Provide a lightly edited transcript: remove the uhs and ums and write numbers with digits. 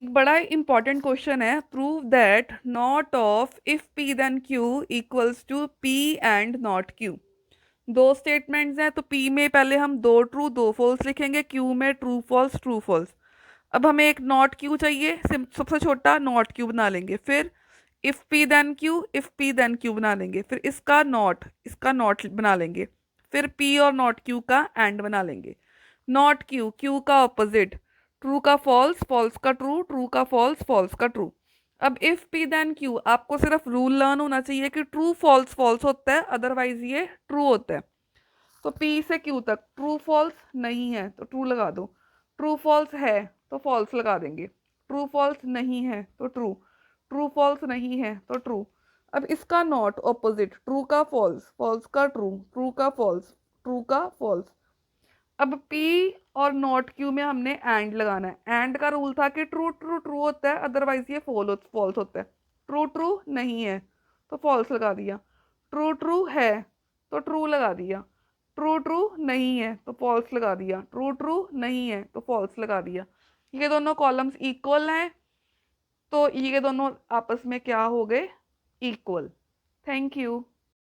एक बड़ा important question है, prove that not of if P then Q equals to P and not Q. दो statements हैं, तो पी में पहले हम दो ट्रू दो फॉल्स लिखेंगे, क्यू में ट्रू फॉल्स। अब हमें एक नॉट क्यू चाहिए, सबसे छोटा नॉट क्यू बना लेंगे, फिर इफ पी देन क्यू बना लेंगे, फिर इसका नॉट बना लेंगे, फिर पी और नॉट क्यू का एंड बना लेंगे। नॉट क्यू, क्यू का ऑपोजिट, ट्रू का फॉल्स, फॉल्स का ट्रू, ट्रू का फॉल्स, फॉल्स का ट्रू। अब इफ पी देन क्यू, आपको सिर्फ रूल लर्न होना चाहिए कि ट्रू फॉल्स फॉल्स होता है, अदरवाइज ये ट्रू होता है। तो पी से क्यू तक ट्रू फॉल्स नहीं है तो ट्रू लगा दो, ट्रू फॉल्स है तो फॉल्स लगा देंगे, ट्रू फॉल्स नहीं है तो ट्रू, ट्रू फॉल्स नहीं है तो ट्रू। अब इसका नॉट ऑपोजिट, ट्रू का फॉल्स, फॉल्स का ट्रू, ट्रू का फॉल्स, ट्रू का फॉल्स। अब P और नॉट Q में हमने एंड लगाना है। एंड का रूल था कि ट्रू ट्रू ट्रू होता है, अदरवाइज ये फॉल्स होता है। ट्रू ट्रू नहीं है तो फॉल्स लगा दिया, ट्रू ट्रू है तो ट्रू लगा दिया, ट्रू ट्रू नहीं है तो फॉल्स लगा दिया, ट्रू ट्रू नहीं है तो फॉल्स लगा दिया। ये दोनों कॉलम्स इक्वल हैं, तो ये दोनों आपस में क्या हो गए, इक्वल। Thank you.